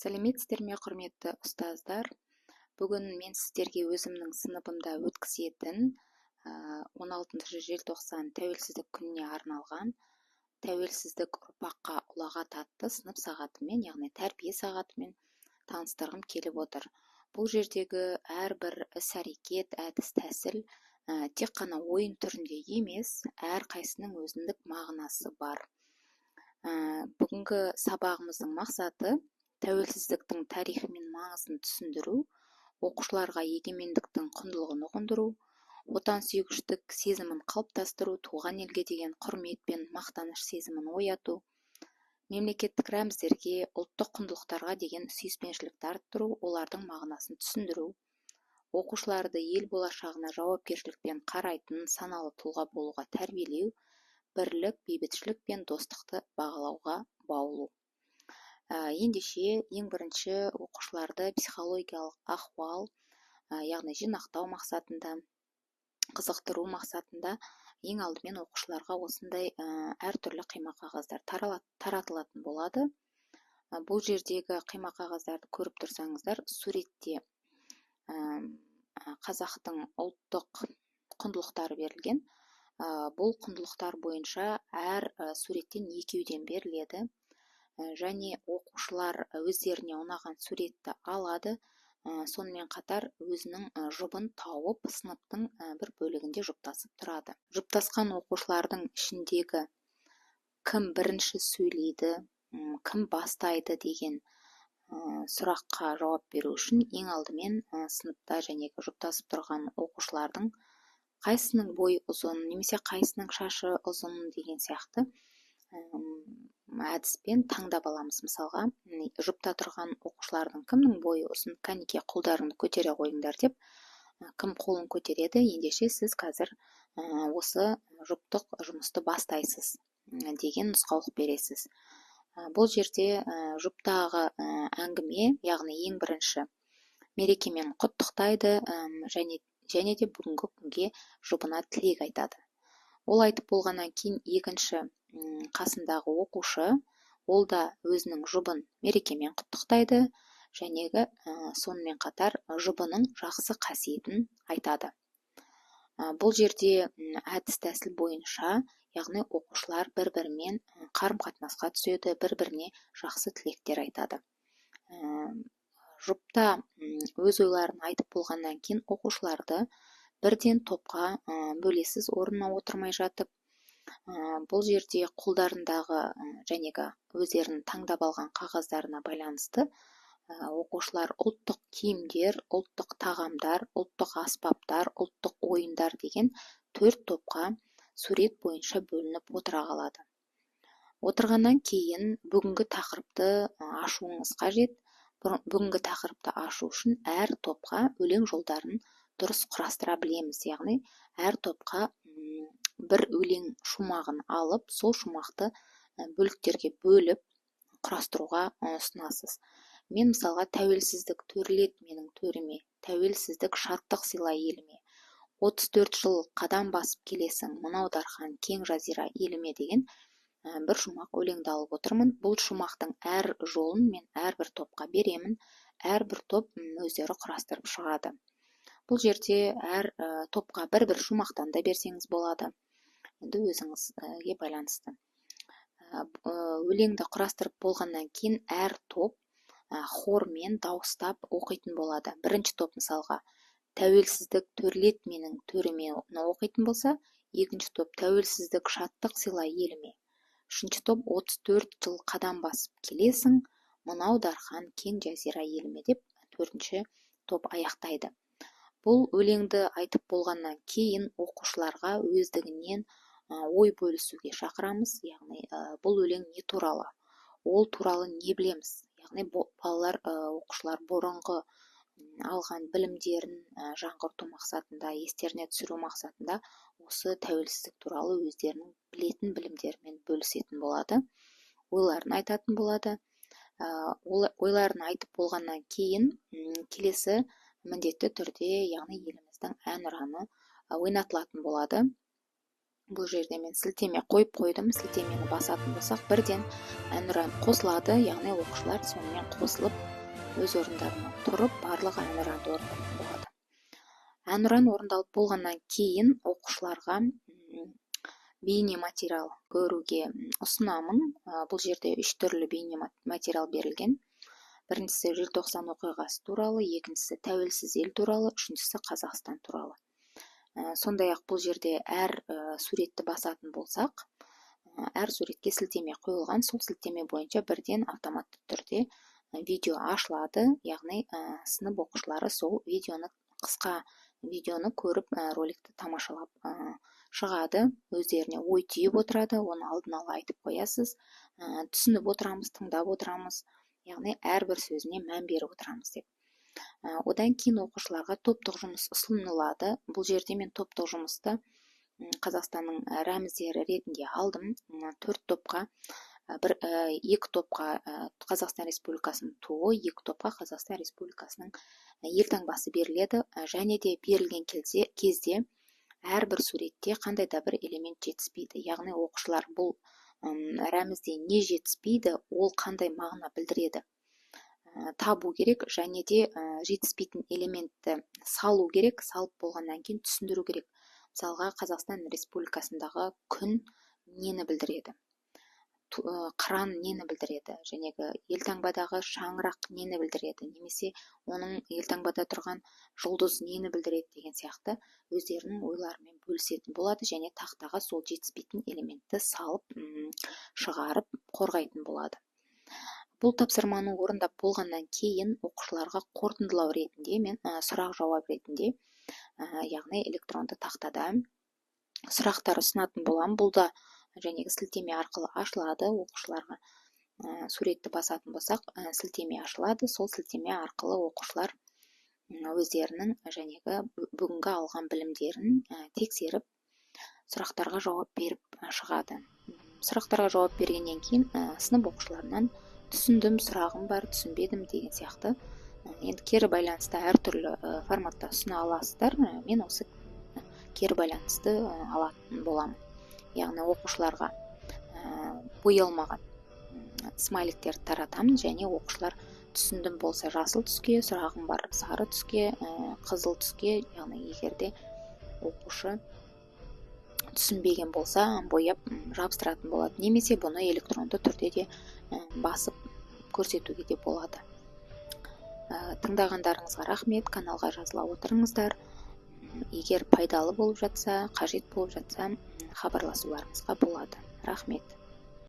Сәлеметсіздер ме, құрметті ұстаздар? Бүгін мен сіздерге өзімнің сыныбымда өткізетін 16 желтоқсан тәуелсіздік күніне арналған тәуелсіздік ұрпаққа ұлағат атты сынып сағатымен, яғни тәрбие сағатымен таныстырғым келіп отыр. Бұл жердегі әрбір іс-әрекет, әдіс-тәсіл тек қана ойын түрінде емес, әрқайсының өзіндік мағынасы бар. Бүгінгі сабағымыздың мақсаты тәуелсіздіктің тарихы мен маңызын түсіндіру, оқушыларға егемендіктің құндылығын ұғындыру, отансүйгіштік сезімін қалыптастыру, туған елге деген құрмет пен мақтаныш сезімін ояту, мемлекеттік рәміздерге, ұлттық құндылықтарға деген сүйіспеншілікті арттыру, олардың мағынасын түсіндіру, оқушыларды ел болашағына жауапкершілікпен қарайтын саналы тұлға болуға тәрбиелеу, бірлік, бейбітшілік пен достықты бағалауға баулу. Ендеше ең бірінші оқушыларды психологиялық ахуал, яғни жинақтау мақсатында, қызықтыру мақсатында ең алдымен оқушыларға осындай әртүрлі қима қағаздар таратылатын болады. Бұл жердегі қима қағаздарды көріп тұрсаңыздар, суретте қазақтың ұлттық құндылықтары берілген. Бұл құндылықтар бойынша әр суреттен екеуден беріледі. Және оқушылар өздеріне ұнаған суретті алады, сонымен қатар өзінің жұбын тауып сыныптың бір бөлігінде жұптасып тұрады. Жұптасқан оқушылардың ішіндегі кім бірінші сөйлейді, кім бастайды деген сұраққа жауап беру үшін ең алдымен сыныпта және жұптасып тұрған оқушылардың қайсының бойы ұзын, немесе қайсының шашы ұзын деген сияқты әдіспен таңдап аламыз. Мысалға, жұпта тұрған оқушылардың кімнің бойы ұзын, кәнеке қолдарыңды көтере қойыңдар деп, кім қолын көтереді, ендеше сіз қазір осы жұптық жұмысты бастайсыз деген нұсқаулық бересіз. Бұл жерде жұптағы әңгіме, яғни ең бірінші мерекемен құттықтайды және де бүгінгі күнге жұбына тілек айтады. Ол айтып болғаннан кейін екінші қасындағы оқушы, ол да өзінің жұбын мерекемен құттықтайды, жәнегі сонымен қатар жұбының жақсы қасиетін айтады. Бұл жерде әдіс-тәсіл бойынша, яғни оқушылар бір-бірімен қарым-қатынасқа түседі, бір-біріне жақсы тілектер айтады. Жұпта өз ойларын айтып болғаннан кейін оқушыларды бірден топқа бөлесіз, орнына отырмай жатып, бұл жерде қолдарындағы жәнегі өздерінің таңдап алған қағаздарына байланысты оқушылар ұлттық киімдер, ұлттық тағамдар, ұлттық аспаптар, ұлттық ойындар деген 4 топқа сурет бойынша бөлініп отыра қалады. Отырғаннан кейін бүгінгі тақырыпты ашуыңыз қажет. Бүгінгі тақырыпты ашу үшін әр топқа өлең жолдарын дұрыс құрастыра білеміз, яғни әр топқа бір өлең шумағын алып, сол шумақты бөліктерге бөліп құрастыруға ұсынасыз. Мен мысалға тәуелсіздік төрілет менің төріме, тәуелсіздік шаттық сыйлай еліме, 34 жыл қадам басып келесің, мынау дархан кең жазира еліме деген бір шумақ өлеңді алып отырмын. Бұл шумақтың әр жолын мен әрбір топқа беремін, әрбір топ өздері құрастырып шығады. Бұл жерде әр топқа бір-бір шумақтан да берсеңіз болады. Енді өзіңізге байланысты. Өлеңді құрастырып болғаннан кейін әр топ хормен дауыстап оқитын болады. Бірінші топ мысалға тәуелсіздік төрілет менің төріме оқитын болса, екінші топ тәуелсіздік шаттық сыйлай еліме, үшінші топ 34 жыл қадам басып келесің, мынау дархан кең жазира еліме деп төртінші топ аяқтайды. Бұл өлеңді айтып болғаннан кейін оқушыларға өздігінен ой бөлісуге шақырамыз, яғни бұл өлең не туралы, ол туралы не білеміз, яғни балалар, оқушылар бұрынғы алған білімдерін жаңғырту мақсатында, естеріне түсіру мақсатында осы тәуелсіздік туралы өздерінің білетін білімдерімен бөлісетін болады, ойларын айтатын болады. Ойларын айтып болғаннан кейін келесі міндетті түрде, яғни еліміздің әнұраны ойнатылатын болады. Бұл жерде мен сілтеме қойып қойдым. Сілтемені басатын болсақ, бірден әнұран қосылады, яғни оқушылар сонымен қосылып, өз орындарынан тұрып, барлығы әнұранды орындайтын болады. Әнұран орындалып болғаннан кейін оқушыларға бейне материал көруге ұсынамын. Бұл жерде 3 түрлі бейне материал берілген. Біріншісі желтоқсан оқиғасы туралы, екіншісі тәуелсіз ел туралы, үшіншісі Қазақстан туралы. Сондай-ақ бұл жерде әр суретті басатын болсақ, әр суретке сілтеме қойылған, сол сілтеме бойынша бірден автоматты түрде видео ашылады, яғни сынып оқушылары сол видеоны, қысқа видеоны көріп, роликті тамашалап шығады, өздеріне ой түйіп отырады, оны алдын ала айтып қоясыз, түсініп отырамыз, тыңдап отырамыз, яғни әрбір сөзіне мән беріп отырамыз деп. Одан кейін оқушыларға топтық жұмыс ұсынылады. Бұл жерде мен топтық жұмысты Қазақстанның рәміздері ретінде алдым. 4 топқа, 2 топқа Қазақстан Республикасының туы, 2 топқа Қазақстан Республикасының елтаңбасы беріледі, және де берілген кезде әрбір суретте қандай да бір элемент жетіспейді. Яғни оқушылар бұл рәмізде не жетіспейді, ол қандай мағына білдіреді, табу керек, және де жетіспейтін элементті салу керек, салып болғаннан кейін түсіндіру керек. Мысалға, Қазақстан Республикасындағы күн нені білдіреді, қыран нені білдіреді, жәнегі елтаңбадағы шаңырақ нені білдіреді, немесе оның елтаңбада тұрған жұлдыз нені білдіреді деген сияқты өздерінің ойларымен бөлісетін болады, және тақтаға сол жетіспейтін элементті салып, шығарып, қорғайтын болады. Бұл тапсырманы орындап болғаннан кейін оқушыларға қорытындылау ретінде мен сұрақ жауап ретінде, яғни электронды тақтада сұрақтар ұсынатын боламын. Бұл да және сілтеме арқылы ашылады. Оқушыларға суретті басатын болсақ, сілтеме ашылады. Сол сілтеме арқылы оқушылар өздерінің жәнегі бүгінгі алған білімдерін тексеріп, сұрақтарға жауап беріп шығады. Сұрақтарға жауап бергеннен кейін сынып оқушыларынан түсіндім, сұрағым бар, түсінбедім деген сияқты. Енді кері байланысты әртүрлі форматта ұсына аласыздар. Мен осы кері байланысты алатын боламын. Яғни оқушыларға боялмаған смайликтер таратамын, және оқушылар түсіндім болса жасыл түске, сұрағым бар сары түске, қызыл түске, яғни егерде оқушы түсінбеген болса, бояп жабыстыратын болады. Немесе бұны электронды түрде де басып көрсетуге де болады. Тыңдағандарыңызға рахмет, каналға жазыла отырыңыздар. Егер пайдалы болып жатса, қажет болып жатса, хабарласуларыңызға болады. Рахмет.